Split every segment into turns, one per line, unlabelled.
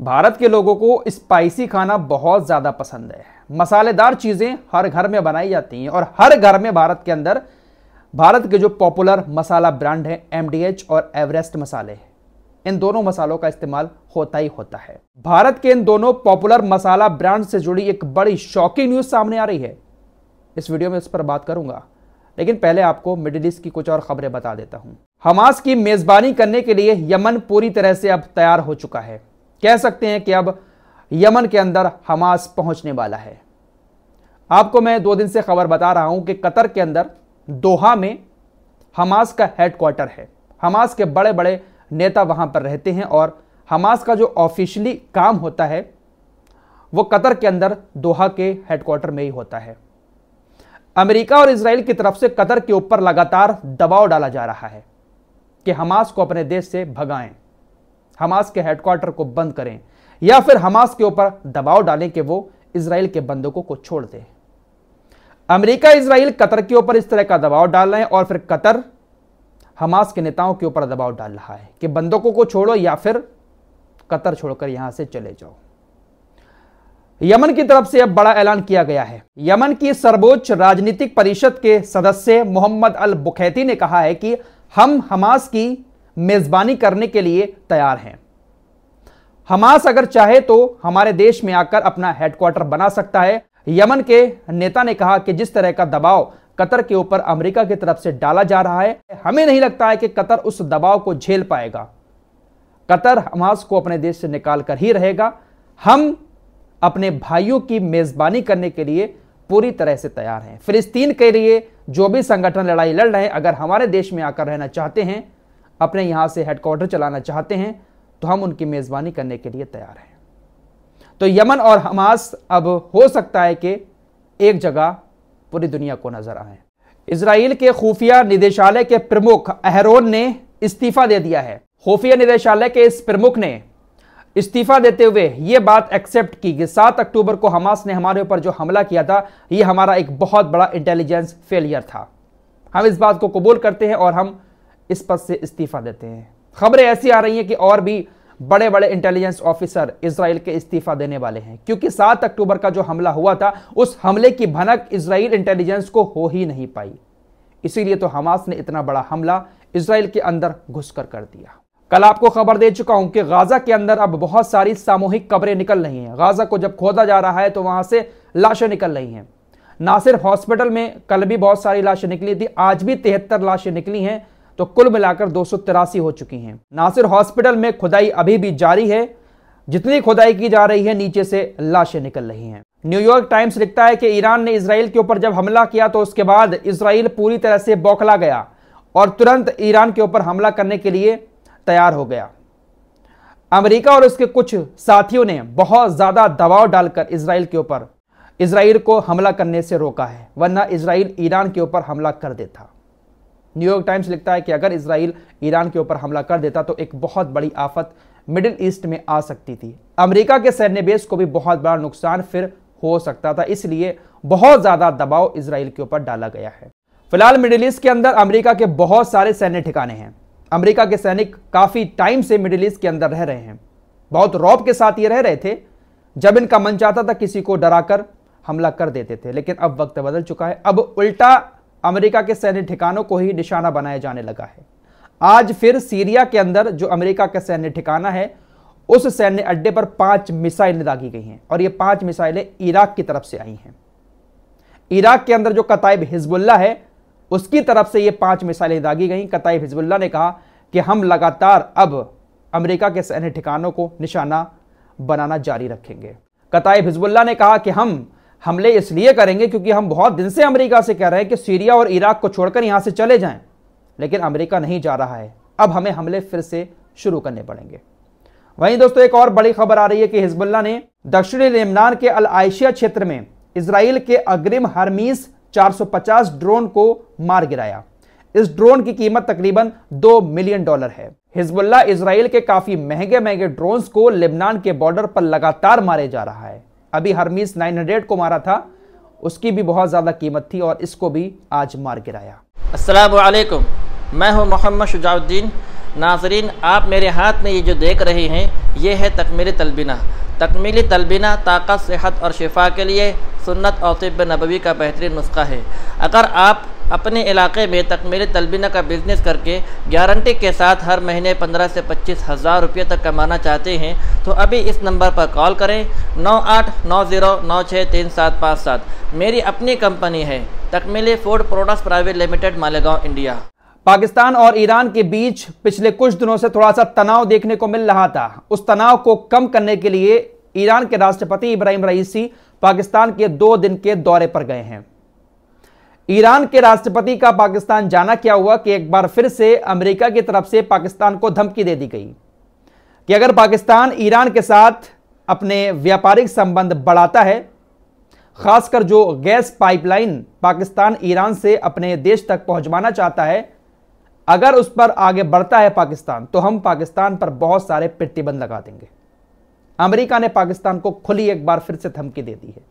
भारत के लोगों को स्पाइसी खाना बहुत ज़्यादा पसंद है। मसालेदार चीज़ें हर घर में बनाई जाती हैं और हर घर में भारत के अंदर भारत के जो पॉपुलर मसाला ब्रांड हैं MDH और एवरेस्ट मसाले, इन दोनों मसालों का इस्तेमाल होता ही होता है। भारत के इन दोनों पॉपुलर मसाला ब्रांड से जुड़ी एक बड़ी शॉकिंग न्यूज़ सामने आ रही है। इस वीडियो में इस पर बात करूंगा, लेकिन पहले आपको मिडिल ईस्ट की कुछ और खबरें बता देता हूं। हमास की मेजबानी करने के लिए यमन पूरी तरह से अब तैयार हो चुका है। कह सकते हैं कि अब यमन के अंदर हमास पहुंचने वाला है। आपको मैं 2 दिन से खबर बता रहा हूं कि कतर के अंदर दोहा में हमास का हेडक्वार्टर है। हमास के बड़े बड़े नेता वहां पर रहते हैं और हमास का जो ऑफिशियली काम होता है वो कतर के अंदर दोहा के हेडक्वार्टर में ही होता है। अमेरिका और इजराइल की तरफ से कतर के ऊपर लगातार दबाव डाला जा रहा है कि हमास को अपने देश से भगाएं, हमास के हेडक्वार्टर को बंद करें या फिर हमास के ऊपर दबाव डालें कि वो इजराइल के बंधकों को छोड़ दे। अमेरिका इजराइल कतर के ऊपर इस तरह का दबाव डाल रहे हैं और फिर कतर हमास के नेताओं के ऊपर दबाव डाल रहा है कि बंधकों को छोड़ो या फिर कतर छोड़कर यहां से चले जाओ। यमन की तरफ से अब बड़ा ऐलान किया गया है। यमन की सर्वोच्च राजनीतिक परिषद के सदस्य मोहम्मद अल बुखैती ने कहा है कि हम हमास की मेजबानी करने के लिए तैयार हैं। हमास अगर चाहे तो हमारे देश में आकर अपना हेडक्वार्टर बना सकता है। यमन के नेता ने कहा कि जिस तरह का दबाव कतर के ऊपर अमेरिका की तरफ से डाला जा रहा है, हमें नहीं लगता है कि कतर उस दबाव को झेल पाएगा। कतर हमास को अपने देश से निकाल कर ही रहेगा। हम अपने भाइयों की मेजबानी करने के लिए पूरी तरह से तैयार हैं। फिलिस्तीन के लिए जो भी संगठन लड़ाई लड़ रहे हैं, अगर हमारे देश में आकर रहना चाहते हैं, अपने यहां से हेडक्वार्टर चलाना चाहते हैं, तो हम उनकी मेजबानी करने के लिए तैयार हैं। तो यमन और हमास अब हो सकता है कि एक जगह पूरी दुनिया को नजर आए। इजराइल के खुफिया निदेशालय के प्रमुख अहरोन ने इस्तीफा दे दिया है। खुफिया निदेशालय के इस प्रमुख ने इस्तीफा देते हुए यह बात एक्सेप्ट की कि 7 अक्टूबर को हमास ने हमारे ऊपर जो हमला किया था, यह हमारा एक बहुत बड़ा इंटेलिजेंस फेलियर था। हम इस बात को कबूल करते हैं और हम इस पद से इस्तीफा देते हैं। खबरें ऐसी आ रही हैं कि और भी बड़े बड़े इंटेलिजेंस ऑफिसर इजराइल के इस्तीफा देने वाले हैं, क्योंकि 7 अक्टूबर का जो हमला हुआ था, उस हमले की भनक इजराइल इंटेलिजेंस को हो ही नहीं पाई। इसीलिए तो हमास ने इतना बड़ा हमला इजराइल के अंदर घुसकर कर दिया। कल आपको खबर दे चुका हूं कि गाजा के अंदर अब बहुत सारी सामूहिक कब्रें निकल रही हैं। गाजा को जब खोदा जा रहा है तो वहां से लाशें निकल रही हैं। ना सिर्फ हॉस्पिटल में कल भी बहुत सारी लाशें निकली थी, आज भी 73 लाशें निकली हैं, तो कुल मिलाकर 283 हो चुकी हैं। नासिर हॉस्पिटल में खुदाई अभी भी जारी है। जितनी खुदाई की जा रही है, नीचे से लाशें निकल रही हैं। न्यूयॉर्क टाइम्स लिखता है कि ईरान ने इजराइल के ऊपर जब हमला किया तो उसके बाद इजराइल पूरी तरह से बौखला गया और तुरंत ईरान के ऊपर हमला करने के लिए तैयार हो गया। अमेरिका और उसके कुछ साथियों ने बहुत ज्यादा दबाव डालकर इजराइल के ऊपर इजराइल को हमला करने से रोका है, वरना इजराइल ईरान के ऊपर हमला कर देता। न्यूयॉर्क टाइम्स लिखता है कि अगर इजराइल ईरान के ऊपर हमला कर देता तो एक बहुत बड़ी आफत मिडिल ईस्ट में आ सकती थी। अमेरिका के सैन्य बेस को भी बहुत बड़ा नुकसान फिर हो सकता था, इसलिए बहुत ज्यादा दबाव इजराइल के ऊपर डाला गया है। फिलहाल मिडिल ईस्ट के अंदर अमेरिका के बहुत सारे सैन्य ठिकाने हैं। अमेरिका के सैनिक काफी टाइम से मिडिल ईस्ट के अंदर रह रहे हैं। बहुत रौब के साथ ये रह रहे थे। जब इनका मन चाहता था किसी को डराकर हमला कर देते थे, लेकिन अब वक्त बदल चुका है। अब उल्टा अमेरिका के सैन्य ठिकानों को ही निशाना बनाया जाने लगा है। आज फिर सीरिया के अंदर जो अमेरिका का सैन्य ठिकाना है, उस सैन्य अड्डे पर 5 मिसाइलें दागी गई हैं और ये 5 मिसाइलें इराक की तरफ से आई हैं। इराक के अंदर जो कताइब हिजबुल्लाह है, उसकी तरफ से ये 5 मिसाइलें दागी गई। कताइब हिजबुल्लाह ने कहा कि हम लगातार अब अमेरिका के सैन्य ठिकानों को निशाना बनाना जारी रखेंगे। कताइब हिजबुल्लाह ने कहा कि हम हमले इसलिए करेंगे क्योंकि हम बहुत दिन से अमेरिका से कह रहे हैं कि सीरिया और इराक को छोड़कर यहां से चले जाएं, लेकिन अमेरिका नहीं जा रहा है। अब हमें हमले फिर से शुरू करने पड़ेंगे। वहीं दोस्तों एक और बड़ी खबर आ रही है कि हिजबुल्लाह ने दक्षिणी लेबनान के अल आयशिया क्षेत्र में इजराइल के अग्रिम हर्मीस 450 ड्रोन को मार गिराया। इस ड्रोन की कीमत तकरीबन $2 मिलियन है। हिजबुल्लाह इजराइल के काफी महंगे महंगे ड्रोन्स को लेबनान के बॉर्डर पर लगातार मारे जा रहा है। अभी हर्मीस 900 को मारा था, उसकी भी बहुत ज्यादा कीमत थी और इसको भी आज मार गिराया।
अस्सलामु अलैकुम, मैं हूं मोहम्मद शुजाउद्दीन। नाज़रीन, आप मेरे हाथ में ये जो देख रहे हैं, ये है तकमीली तलबीना। तकमीली तलबीना ताकत, सेहत और शिफा के लिए सुन्नत और तिब्ब नबवी का बेहतरीन नुस्खा है। अगर आप अपने इलाके में तकमीली तलबीना का बिज़नेस करके गारंटी के साथ हर महीने 15 से 25 हज़ार रुपये तक कमाना चाहते हैं तो अभी इस नंबर पर कॉल करें 9890963757। मेरी अपनी कंपनी है Takmili food products private limited, Malegaon, India.
Pakistan और ईरान के बीच पिछले कुछ दिनों से थोड़ा सा तनाव देखने को मिल रहा था। उस तनाव को कम करने के लिए ईरान के राष्ट्रपति इब्राहिम रईसी पाकिस्तान के 2 दिन के दौरे पर गए हैं। ईरान के राष्ट्रपति का पाकिस्तान जाना क्या हुआ कि एक बार फिर से अमेरिका की तरफ से पाकिस्तान को धमकी दे दी गई कि अगर पाकिस्तान ईरान के साथ अपने व्यापारिक संबंध बढ़ाता है, खासकर जो गैस पाइपलाइन पाकिस्तान ईरान से अपने देश तक पहुंचवाना चाहता है, अगर उस पर आगे बढ़ता है पाकिस्तान, तो हम पाकिस्तान पर बहुत सारे प्रतिबंध लगा देंगे। अमेरिका ने पाकिस्तान को खुली एक बार फिर से धमकी दे दी है।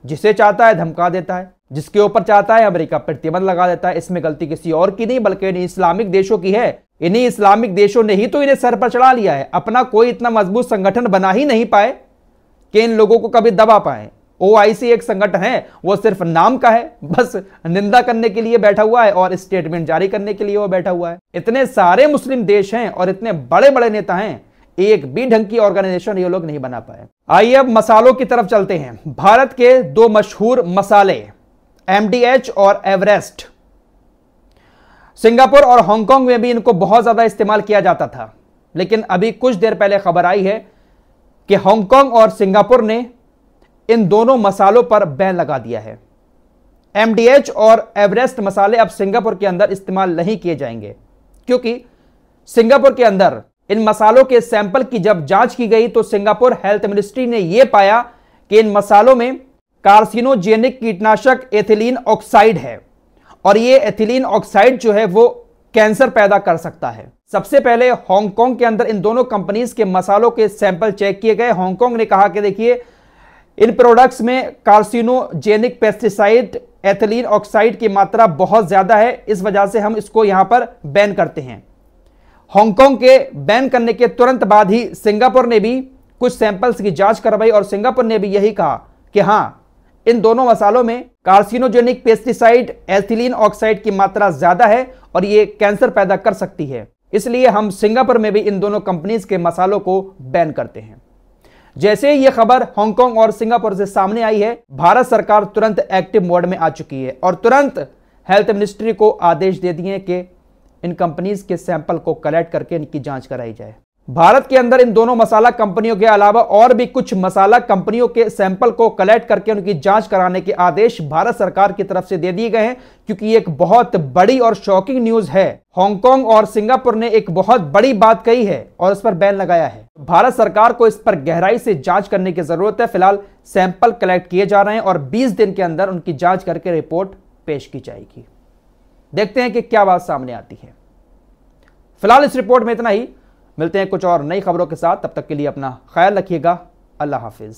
जिसे चाहता है धमका देता है, जिसके ऊपर चाहता है अमेरिका प्रतिबंध लगा देता है। इसमें गलती किसी और की नहीं बल्कि इन इस्लामिक देशों की है। इन्हीं इस्लामिक देशों ने ही तो इन्हें सर पर चढ़ा लिया है। अपना कोई इतना मजबूत संगठन बना ही नहीं पाए कि इन लोगों को कभी दबा पाए। OIC एक संगठन है, वो सिर्फ नाम का है, बस निंदा करने के लिए बैठा हुआ है और स्टेटमेंट जारी करने के लिए वो बैठा हुआ है। इतने सारे मुस्लिम देश हैं और इतने बड़े बड़े नेता हैं, एक भी ढंग की ऑर्गेनाइजेशन ये लोग नहीं बना पाए। आइए अब मसालों की तरफ चलते हैं। भारत के 2 मशहूर मसाले MDH और एवरेस्ट, सिंगापुर और हांगकांग में भी इनको बहुत ज्यादा इस्तेमाल किया जाता था, लेकिन अभी कुछ देर पहले खबर आई है कि हांगकांग और सिंगापुर ने इन दोनों मसालों पर बैन लगा दिया है। MDH और एवरेस्ट मसाले अब सिंगापुर के अंदर इस्तेमाल नहीं किए जाएंगे, क्योंकि सिंगापुर के अंदर इन मसालों के सैंपल की जब जांच की गई तो सिंगापुर हेल्थ मिनिस्ट्री ने यह पाया कि इन मसालों में कार्सिनोजेनिक कीटनाशक एथिलीन ऑक्साइड है और यह एथिलीन ऑक्साइड जो है वो कैंसर पैदा कर सकता है। सबसे पहले हांगकांग के अंदर इन दोनों कंपनीज के मसालों के सैंपल चेक किए गए। हांगकांग ने कहा कि देखिए, इन प्रोडक्ट्स में कार्सिनोजेनिक पेस्टिसाइड एथिलीन ऑक्साइड की मात्रा बहुत ज्यादा है, इस वजह से हम इसको यहां पर बैन करते हैं। हांगकांग के बैन करने के तुरंत बाद ही सिंगापुर ने भी कुछ सैंपल्स की जांच करवाई और सिंगापुर ने भी यही कहा कि हां, इन दोनों मसालों में कार्सिनोजेनिक पेस्टिसाइड एथिलीन ऑक्साइड की मात्रा ज्यादा है और यह कैंसर पैदा कर सकती है, इसलिए हम सिंगापुर में भी इन दोनों कंपनीज के मसालों को बैन करते हैं। जैसे ही यह खबर हांगकांग और सिंगापुर से सामने आई है, भारत सरकार तुरंत एक्टिव मोड में आ चुकी है और तुरंत हेल्थ मिनिस्ट्री को आदेश दे दिए कि इन कंपनीज के सैंपल को कलेक्ट करके इनकी जांच कराई जाए। भारत के अंदर इन दोनों मसाला कंपनियों के अलावा और भी कुछ मसाला कंपनियों के सैंपल को कलेक्ट करके उनकी जांच कराने के आदेश भारत सरकार की तरफ से दे दिए गए हैं, क्योंकि एक बहुत बड़ी और शॉकिंग न्यूज है। हांगकांग और सिंगापुर ने एक बहुत बड़ी बात कही है और इस पर बैन लगाया है। भारत सरकार को इस पर गहराई से जांच करने की जरूरत है। फिलहाल सैंपल कलेक्ट किए जा रहे हैं और 20 दिन के अंदर उनकी जांच करके रिपोर्ट पेश की जाएगी। देखते हैं कि क्या बात सामने आती है। फिलहाल इस रिपोर्ट में इतना ही। मिलते हैं कुछ और नई खबरों के साथ, तब तक के लिए अपना ख्याल रखिएगा। अल्लाह हाफिज।